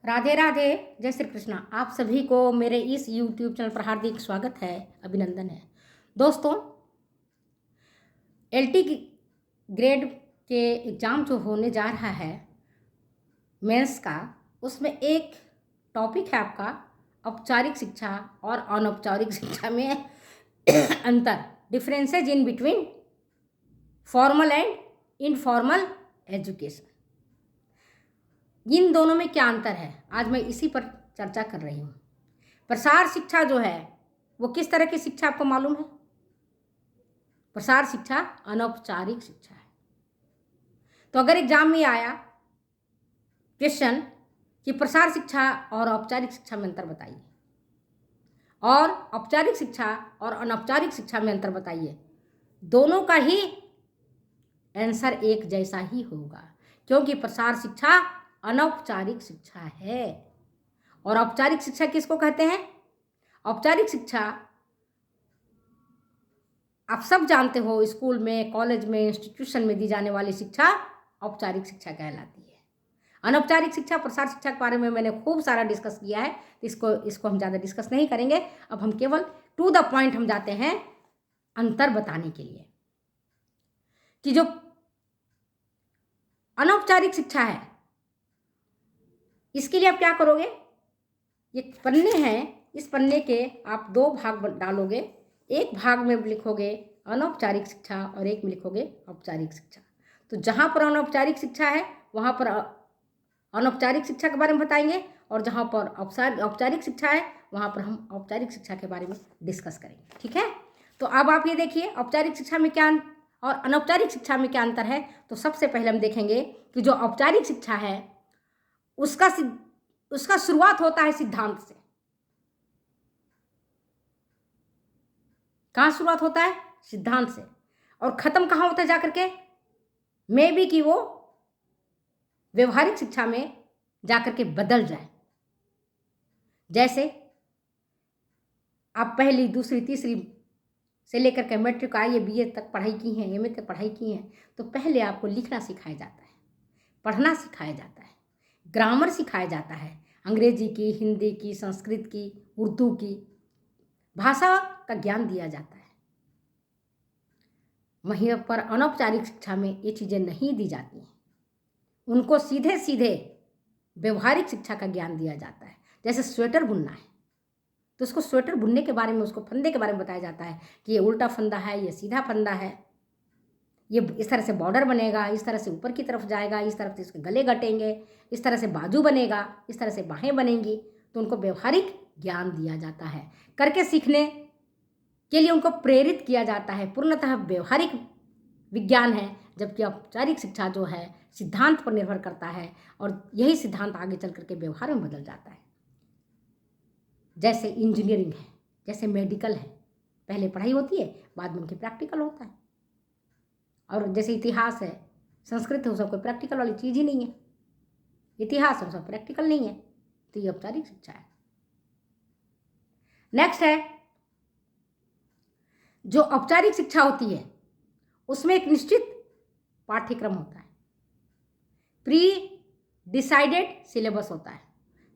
राधे राधे। जय श्री कृष्णा। आप सभी को मेरे इस YouTube चैनल पर हार्दिक स्वागत है, अभिनंदन है। दोस्तों, LT ग्रेड के एग्ज़ाम जो होने जा रहा है मेंस का, उसमें एक टॉपिक है आपका औपचारिक शिक्षा और अनौपचारिक शिक्षा में अंतर, differences in between formal and informal education. इन दोनों में क्या अंतर है, आज मैं इसी पर चर्चा कर रही हूँ। प्रसार शिक्षा जो है वो किस तरह की शिक्षा आपको मालूम है? प्रसार शिक्षा अनौपचारिक शिक्षा है। तो अगर एग्जाम में आया क्वेश्चन कि प्रसार शिक्षा और औपचारिक शिक्षा में अंतर बताइए, और औपचारिक शिक्षा और अनौपचारिक शिक्षा में अंतर बताइए, दोनों का ही आंसर एक जैसा ही होगा, क्योंकि प्रसार शिक्षा अनौपचारिक शिक्षा है। और औपचारिक शिक्षा किसको कहते हैं? औपचारिक शिक्षा आप सब जानते हो, स्कूल में, कॉलेज में, इंस्टीट्यूशन में दी जाने वाली शिक्षा औपचारिक शिक्षा कहलाती है। अनौपचारिक शिक्षा, प्रसार शिक्षा के बारे में मैंने खूब सारा डिस्कस किया है, तो इसको हम ज़्यादा डिस्कस नहीं करेंगे। अब हम केवल टू द पॉइंट हम जाते हैं अंतर बताने के लिए कि जो अनौपचारिक शिक्षा है इसके लिए आप क्या करोगे। ये पन्ने हैं, इस पन्ने के आप दो भाग डालोगे। एक भाग में लिखोगे अनौपचारिक शिक्षा और एक में लिखोगे औपचारिक शिक्षा। तो जहाँ पर अनौपचारिक शिक्षा है वहाँ पर अनौपचारिक शिक्षा के बारे में बताएंगे, और जहाँ पर औपचारिक शिक्षा है वहाँ पर हम औपचारिक शिक्षा के बारे में डिस्कस करेंगे। ठीक है, तो अब आप ये देखिए औपचारिक शिक्षा में क्या और अनौपचारिक शिक्षा में क्या अंतर है। तो सबसे पहले हम देखेंगे कि जो औपचारिक शिक्षा है उसका शुरुआत होता है सिद्धांत से। कहाँ शुरुआत होता है? सिद्धांत से। और खत्म कहाँ होता है जाकर के? मे बी कि वो व्यवहारिक शिक्षा में जाकर के बदल जाए। जैसे आप पहली, दूसरी, तीसरी से लेकर के मैट्रिक, IE BA तक पढ़ाई की हैं, MA तक पढ़ाई की हैं, तो पहले आपको लिखना सिखाया जाता है, पढ़ना सिखाया जाता है, ग्रामर सिखाया जाता है, अंग्रेजी की, हिंदी की, संस्कृत की, उर्दू की भाषा का ज्ञान दिया जाता है। वहीं पर अनौपचारिक शिक्षा में ये चीज़ें नहीं दी जाती हैं, उनको सीधे सीधे व्यवहारिक शिक्षा का ज्ञान दिया जाता है। जैसे स्वेटर बुनना है तो उसको स्वेटर बुनने के बारे में, उसको फंदे के बारे में बताया जाता है कि ये उल्टा फंदा है, ये सीधा फंदा है, ये इस तरह से बॉर्डर बनेगा, इस तरह से ऊपर की तरफ जाएगा, इस तरफ से इसके गले घटेंगे, इस तरह से बाजू बनेगा, इस तरह से बाहें बनेंगी। तो उनको व्यवहारिक ज्ञान दिया जाता है, करके सीखने के लिए उनको प्रेरित किया जाता है। पूर्णतः व्यवहारिक विज्ञान है, जबकि औपचारिक शिक्षा जो है सिद्धांत पर निर्भर करता है, और यही सिद्धांत आगे चल करके व्यवहार में बदल जाता है। जैसे इंजीनियरिंग है, जैसे मेडिकल है, पहले पढ़ाई होती है, बाद में उनकी प्रैक्टिकल होता है। और जैसे इतिहास है, संस्कृत है, उसका कोई प्रैक्टिकल वाली चीज़ ही नहीं है। इतिहास है, उसका प्रैक्टिकल नहीं है। तो ये औपचारिक शिक्षा है। नेक्स्ट है, जो औपचारिक शिक्षा होती है उसमें एक निश्चित पाठ्यक्रम होता है, प्री डिसाइडेड सिलेबस होता है।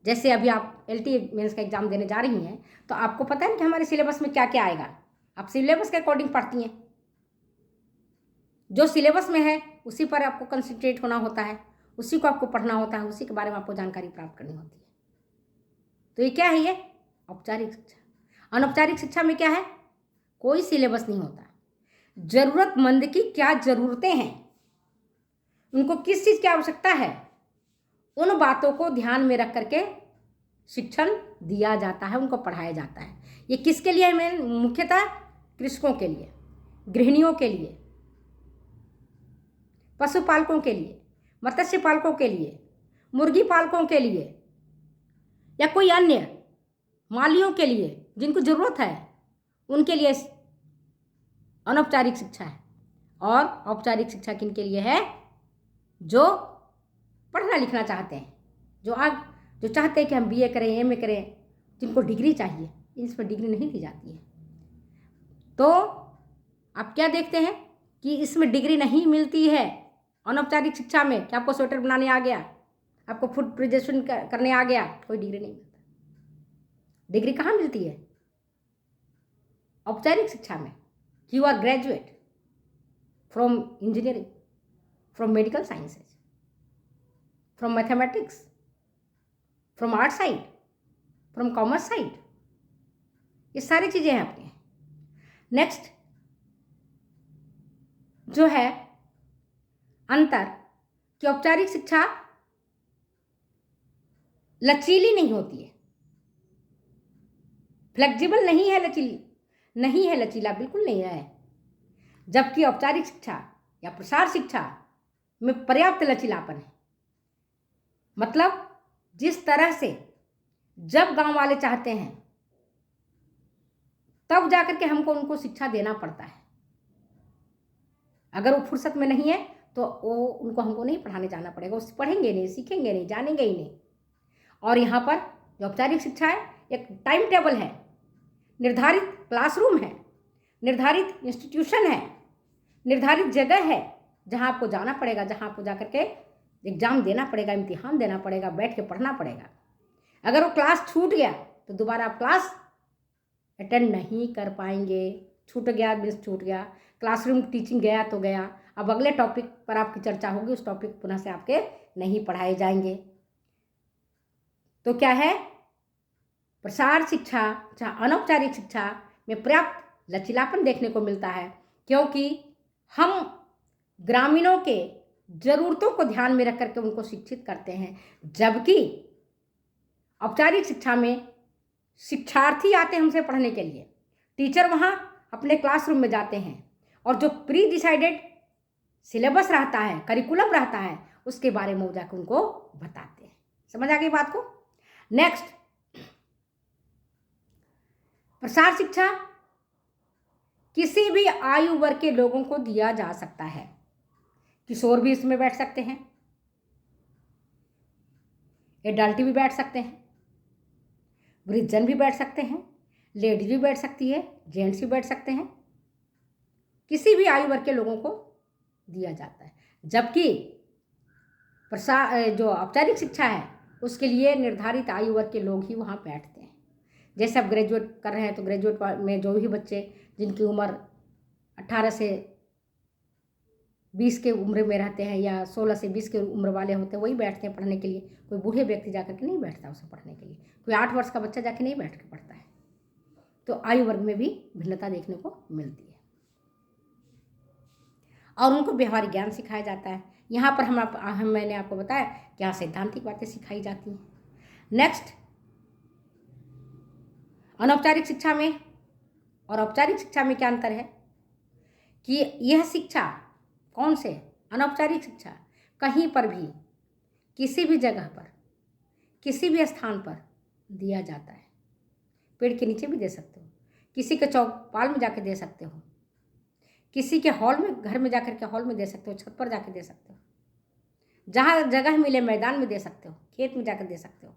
जैसे अभी आप LT मेंस का एग्जाम देने जा रही हैं, तो आपको पता है ना कि हमारे सिलेबस में क्या क्या आएगा। आप सिलेबस के अकॉर्डिंग पढ़ती हैं, जो सिलेबस में है उसी पर आपको कंसंट्रेट होना होता है, उसी को आपको पढ़ना होता है, उसी के बारे में आपको जानकारी प्राप्त करनी होती है। तो ये क्या है? ये औपचारिक शिक्षा। अनौपचारिक शिक्षा में क्या है? कोई सिलेबस नहीं होता। जरूरतमंद की क्या जरूरतें हैं, उनको किस चीज़ की आवश्यकता है, उन बातों को ध्यान में रख करके शिक्षण दिया जाता है, उनको पढ़ाया जाता है। ये किसके लिए है? मुख्यतः कृषकों के लिए, गृहिणियों के लिए, पशुपालकों के लिए, मत्स्य पालकों के लिए, मुर्गी पालकों के लिए, या कोई अन्य मालियों के लिए जिनको ज़रूरत है, उनके लिए अनौपचारिक शिक्षा है। और औपचारिक शिक्षा किनके लिए है? जो पढ़ना लिखना चाहते हैं, जो चाहते हैं कि हम BA करें, MA करें, जिनको डिग्री चाहिए। इसमें डिग्री नहीं दी जाती है। तो आप क्या देखते हैं कि इसमें डिग्री नहीं मिलती है अनौपचारिक शिक्षा में। क्या आपको स्वेटर बनाने आ गया? आपको फूड प्रिजर्वेशन करने आ गया, कोई डिग्री नहीं मिलता। डिग्री कहाँ मिलती है? औपचारिक शिक्षा में। You are graduate from engineering, from medical sciences, from mathematics, from art side, from commerce side, ये सारी चीज़ें हैं अपनी। नेक्स्ट जो है अंतर कि औपचारिक शिक्षा लचीली नहीं होती है, फ्लेक्सिबल नहीं है, लचीली नहीं है, लचीला बिल्कुल नहीं है। जबकि औपचारिक शिक्षा या प्रसार शिक्षा में पर्याप्त लचीलापन है। मतलब जिस तरह से जब गांव वाले चाहते हैं तब जाकर के हमको उनको शिक्षा देना पड़ता है। अगर वो फुर्सत में नहीं है तो वो उनको हमको नहीं पढ़ाने जाना पड़ेगा, वो पढ़ेंगे नहीं, सीखेंगे नहीं, जानेंगे ही नहीं। और यहाँ पर जो औपचारिक शिक्षा है, एक टाइम टेबल है, निर्धारित क्लासरूम है, निर्धारित इंस्टीट्यूशन है, निर्धारित जगह है जहाँ आपको जाना पड़ेगा, जहाँ आपको जाकर के एग्ज़ाम देना पड़ेगा, इम्तिहान देना पड़ेगा, बैठ के पढ़ना पड़ेगा। अगर वो क्लास छूट गया तो दोबारा आप क्लास अटेंड नहीं कर पाएंगे। छूट गया मीन्स छूट गया, क्लासरूम टीचिंग गया तो गया। अब अगले टॉपिक पर आपकी चर्चा होगी, उस टॉपिक पुनः से आपके नहीं पढ़ाए जाएंगे। तो क्या है, प्रसार शिक्षा जहाँ अनौपचारिक शिक्षा में पर्याप्त लचीलापन देखने को मिलता है, क्योंकि हम ग्रामीणों के ज़रूरतों को ध्यान में रख करके उनको शिक्षित करते हैं। जबकि औपचारिक शिक्षा में शिक्षार्थी आते हैं हमसे पढ़ने के लिए, टीचर वहाँ अपने क्लासरूम में जाते हैं और जो प्री डिसाइडेड सिलेबस रहता है, करिकुलम रहता है, उसके बारे में वो जाकर उनको बताते हैं। समझ आ गई बात को? नेक्स्ट, प्रसार शिक्षा किसी भी आयु वर्ग के लोगों को दिया जा सकता है। किशोर भी इसमें बैठ सकते हैं, एडल्ट भी बैठ सकते हैं, वृद्धजन भी बैठ सकते हैं, लेडीज भी बैठ सकती है, जेंट्स भी बैठ सकते हैं। किसी भी आयु वर्ग के लोगों को दिया जाता है। जबकि जो औपचारिक शिक्षा है उसके लिए निर्धारित आयु वर्ग के लोग ही वहाँ बैठते हैं। जैसे आप ग्रेजुएट कर रहे हैं तो ग्रेजुएट में जो भी बच्चे जिनकी उम्र 18 से 20 के उम्र में रहते हैं या 16 से 20 के उम्र वाले होते हैं, वही बैठते हैं पढ़ने के लिए। कोई बूढ़े व्यक्ति जाकर के नहीं बैठता उसे पढ़ने के लिए, कोई 8 वर्ष का बच्चा जाके नहीं बैठ के पढ़ता है। तो आयु वर्ग में भी भिन्नता देखने को मिलती है और उनको व्यवहारिक ज्ञान सिखाया जाता है। यहाँ पर मैंने आपको बताया कि यहाँ सैद्धांतिक बातें सिखाई जाती हैं। नेक्स्ट, अनौपचारिक शिक्षा में और औपचारिक शिक्षा में क्या अंतर है कि यह शिक्षा कौन से, अनौपचारिक शिक्षा कहीं पर भी, किसी भी जगह पर, किसी भी स्थान पर दिया जाता है। पेड़ के नीचे भी दे सकते हो, किसी के चौपाल में जाके दे सकते हो, किसी के हॉल में, घर में जाकर के हॉल में दे सकते हो, छत पर जाके दे सकते हो, जहाँ जगह मिले मैदान में दे सकते हो, खेत में जाकर दे सकते हो।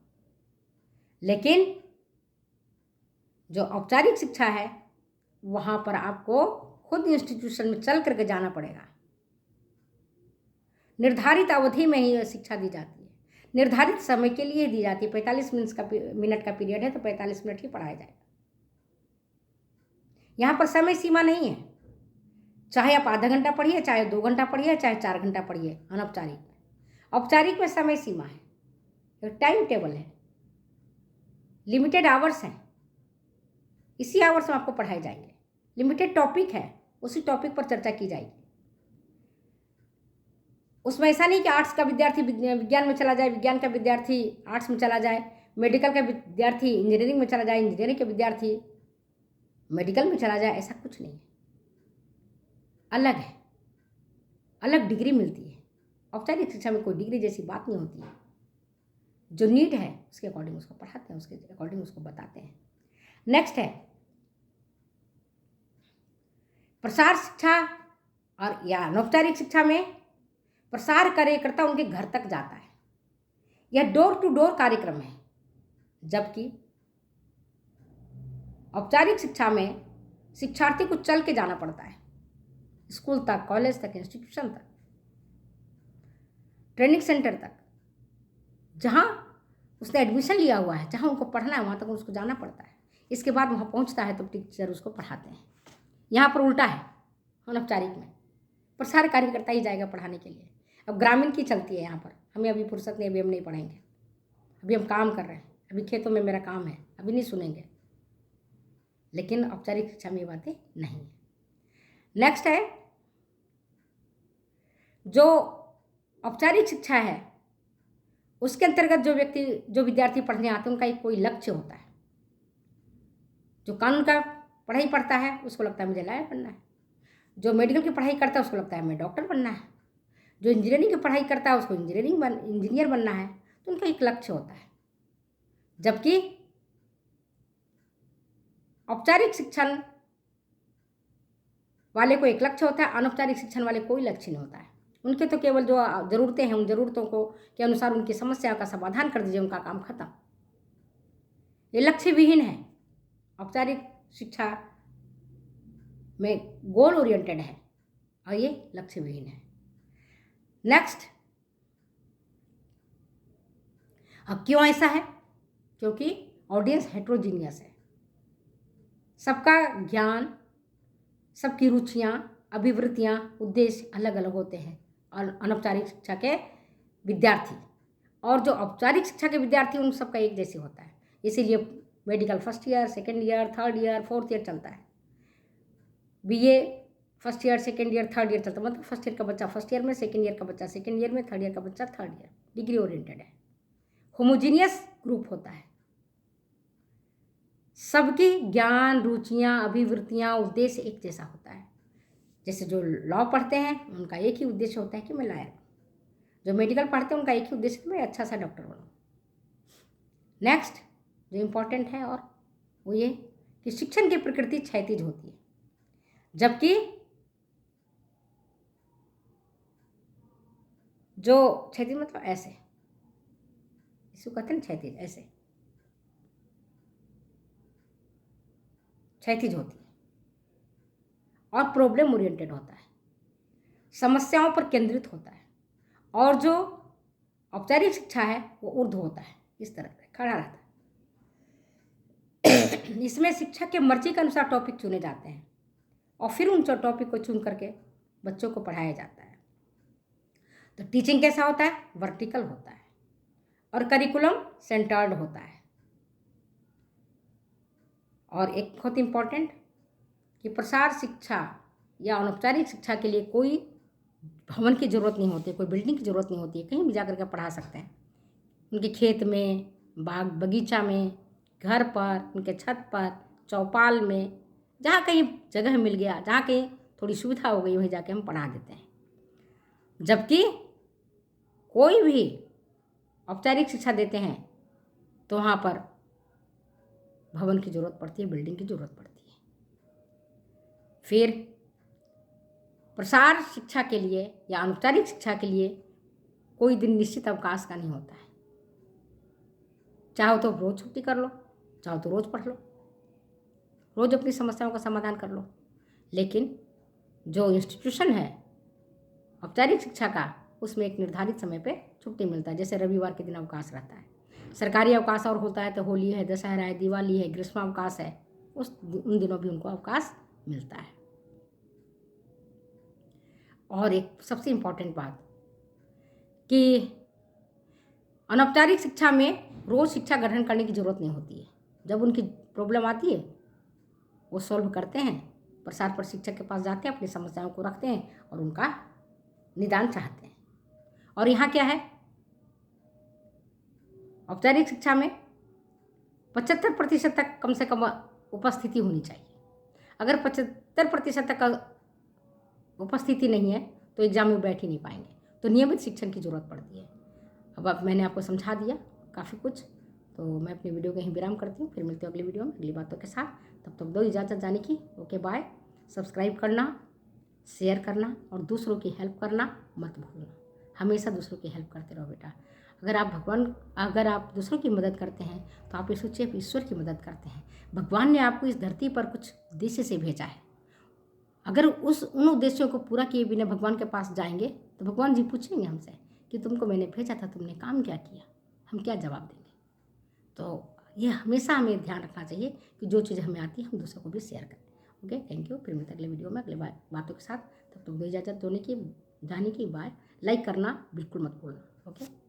लेकिन जो औपचारिक शिक्षा है वहाँ पर आपको खुद इंस्टीट्यूशन में चल करके जाना पड़ेगा। निर्धारित अवधि में ही शिक्षा दी जाती है, निर्धारित समय के लिए दी जाती है। 45 मिनट का पीरियड है तो 45 मिनट ही पढ़ाया जाएगा। यहाँ पर समय सीमा नहीं है, चाहे आप आधा घंटा पढ़िए, चाहे 2 घंटा पढ़िए, चाहे 4 घंटा पढ़िए। अनौपचारिक में, औपचारिक में समय सीमा है, एक टाइम टेबल है, लिमिटेड आवर्स हैं, इसी आवर्स में आपको पढ़ाए जाएंगे। लिमिटेड टॉपिक है, उसी टॉपिक पर चर्चा की जाएगी। उसमें ऐसा नहीं कि आर्ट्स का विद्यार्थी विज्ञान में चला जाए, विज्ञान का विद्यार्थी आर्ट्स में चला जाए, मेडिकल का विद्यार्थी इंजीनियरिंग में चला जाए, इंजीनियरिंग का विद्यार्थी मेडिकल में चला जाए, ऐसा कुछ नहीं है। अलग है, अलग डिग्री मिलती है। औपचारिक शिक्षा में कोई डिग्री जैसी बात नहीं होती है। जो नीड है उसके अकॉर्डिंग उसको पढ़ाते हैं, उसके अकॉर्डिंग उसको बताते हैं। नेक्स्ट है प्रसार शिक्षा और या अनौपचारिक शिक्षा में प्रसार कार्यकर्ता उनके घर तक जाता है, यह डोर टू डोर कार्यक्रम है। जबकि औपचारिक शिक्षा में शिक्षार्थी को चल के जाना पड़ता है, स्कूल तक, कॉलेज तक, इंस्टीट्यूशन तक, ट्रेनिंग सेंटर तक। जहाँ उसने एडमिशन लिया हुआ है, जहाँ उनको पढ़ना है, वहाँ तक उसको जाना पड़ता है। इसके बाद वहाँ पहुँचता है तो टीचर उसको पढ़ाते हैं। यहाँ पर उल्टा है अनौपचारिक में, प्रसार कार्यकर्ता ही जाएगा पढ़ाने के लिए। अब ग्रामीण की चलती है यहाँ पर, हमें अभी फुर्सत नहीं, अभी हम नहीं पढ़ेंगे, अभी हम काम कर रहे हैं, अभी खेतों में मेरा काम है, अभी नहीं सुनेंगे। लेकिन औपचारिक शिक्षा में ये बातें नहीं है। नेक्स्ट है, जो औपचारिक शिक्षा है उसके अंतर्गत जो विद्यार्थी पढ़ने आते हैं उनका एक कोई लक्ष्य होता है। जो कानून का पढ़ाई पढ़ता है उसको लगता है मुझे लॉयर बनना है। जो मेडिकल की पढ़ाई करता है उसको लगता है मैं डॉक्टर बनना है। जो इंजीनियरिंग की पढ़ाई करता है उसको इंजीनियर बनना है। तो उनका एक लक्ष्य होता है। जबकि औपचारिक शिक्षण वाले को एक लक्ष्य होता है, अनौपचारिक शिक्षण वाले कोई लक्ष्य नहीं होता है। उनके तो केवल जो ज़रूरतें हैं उन ज़रूरतों को के अनुसार उनकी समस्याओं का समाधान कर दीजिए, उनका काम खत्म। ये लक्ष्य विहीन है। औपचारिक शिक्षा में गोल ओरिएंटेड है और ये लक्ष्य विहीन है। नेक्स्ट, अब क्यों ऐसा है? क्योंकि ऑडियंस हेट्रोजीनियस है। सबका ज्ञान, सबकी रुचियाँ, अभिवृत्तियाँ, उद्देश्य अलग अलग होते हैं। और अनौपचारिक शिक्षा के विद्यार्थी और जो औपचारिक शिक्षा के विद्यार्थी उन सबका एक जैसे होता है। इसीलिए medical first year, second year, third year, fourth year चलता है। BA first year, second year, third year चलता है। मतलब फर्स्ट ईयर का बच्चा फर्स्ट ईयर में, सेकेंड ईयर का बच्चा सेकेंड ईयर में, थर्ड ईयर का बच्चा थर्ड ईयर। डिग्री ओरिएंटेड है, होमोजीनियस ग्रुप होता है। सबकी ज्ञान, रुचियाँ, अभिवृत्तियाँ, उद्देश्य एक जैसा होता है। जैसे जो लॉ पढ़ते हैं उनका एक ही उद्देश्य होता है कि मैं लॉयर बनूँ। जो मेडिकल पढ़ते हैं उनका एक ही उद्देश्य कि मैं अच्छा सा डॉक्टर बनूँ। नेक्स्ट जो इम्पोर्टेंट है और वो ये कि शिक्षण की प्रकृति क्षैतिज होती है, जबकि जो क्षैतिज मतलब ऐसे, इसको कहते हैं क्षैतिज, ऐसे क्षैतिज होती है और प्रॉब्लम ओरिएंटेड होता है, समस्याओं पर केंद्रित होता है। और जो औपचारिक शिक्षा है वो ऊर्ध्व होता है, इस तरह से खड़ा रहता है। इसमें शिक्षक के मर्जी के अनुसार टॉपिक चुने जाते हैं और फिर उन टॉपिक को चुन करके बच्चों को पढ़ाया जाता है। तो टीचिंग कैसा होता है? वर्टिकल होता है और करिकुलम सेंटर्ड होता है। और एक बहुत इम्पॉर्टेंट कि प्रसार शिक्षा या अनौपचारिक शिक्षा के लिए कोई भवन की ज़रूरत नहीं होती, कोई बिल्डिंग की ज़रूरत नहीं होती है। कहीं भी जाकर के पढ़ा सकते हैं, उनके खेत में, बाग बगीचा में, घर पर, उनके छत पर, चौपाल में, जहाँ कहीं जगह मिल गया, जहाँ कहीं थोड़ी सुविधा हो गई वहीं जाके हम पढ़ा देते हैं। जबकि कोई भी औपचारिक शिक्षा देते हैं तो वहाँ पर भवन की ज़रूरत पड़ती है, बिल्डिंग की ज़रूरत पड़ती है। फिर प्रसार शिक्षा के लिए या अनौपचारिक शिक्षा के लिए कोई दिन निश्चित अवकाश का नहीं होता है। चाहो तो रोज़ छुट्टी कर लो, चाहो तो रोज़ पढ़ लो, रोज़ अपनी समस्याओं का समाधान कर लो। लेकिन जो इंस्टीट्यूशन है औपचारिक शिक्षा का, उसमें एक निर्धारित समय पे छुट्टी मिलता है। जैसे रविवार के दिन अवकाश रहता है। सरकारी अवकाश और होता है तो होली है, दशहरा है, दिवाली है, ग्रीष्मावकाश है, उन दिनों भी उनको अवकाश मिलता है। और एक सबसे इम्पॉर्टेंट बात कि अनौपचारिक शिक्षा में रोज़ शिक्षा ग्रहण करने की ज़रूरत नहीं होती है। जब उनकी प्रॉब्लम आती है वो सॉल्व करते हैं, प्रसार पर शिक्षक के पास जाते हैं, अपनी समस्याओं को रखते हैं और उनका निदान चाहते हैं। और यहाँ क्या है, औपचारिक शिक्षा में 75% तक कम से कम उपस्थिति होनी चाहिए। अगर 75% तक उपस्थिति नहीं है तो एग्जाम में बैठ ही नहीं पाएंगे। तो नियमित शिक्षण की ज़रूरत पड़ती है। अब मैंने आपको समझा दिया काफ़ी कुछ, तो मैं अपनी वीडियो को यहीं विराम करती हूँ। फिर मिलते हैं अगली वीडियो में अगली बातों के साथ। तब तक दो इजाज़त जाने की। Okay bye. सब्सक्राइब करना, शेयर करना और दूसरों की हेल्प करना मत भूलना। हमेशा दूसरों की हेल्प करते रहो बेटा। अगर आप दूसरों की मदद करते हैं तो आप ये सोचिए आप ईश्वर की मदद करते हैं। भगवान ने आपको इस धरती पर कुछ उद्देश्य से भेजा है। अगर उन उद्देश्यों को पूरा किए बिना भगवान के पास जाएंगे तो भगवान जी पूछेंगे हमसे कि तुमको मैंने भेजा था, तुमने काम क्या किया। हम क्या जवाब देंगे? तो ये हमेशा हमें ध्यान रखना चाहिए कि जो चीज़ हमें आती है हम दूसरों को भी शेयर करें। Okay, thank you. फिर मिलते अगले वीडियो में अगले बातों के साथ। तब तक दो इजाज़त जाने की बाय। लाइक करना बिल्कुल मत भूलना। ओके।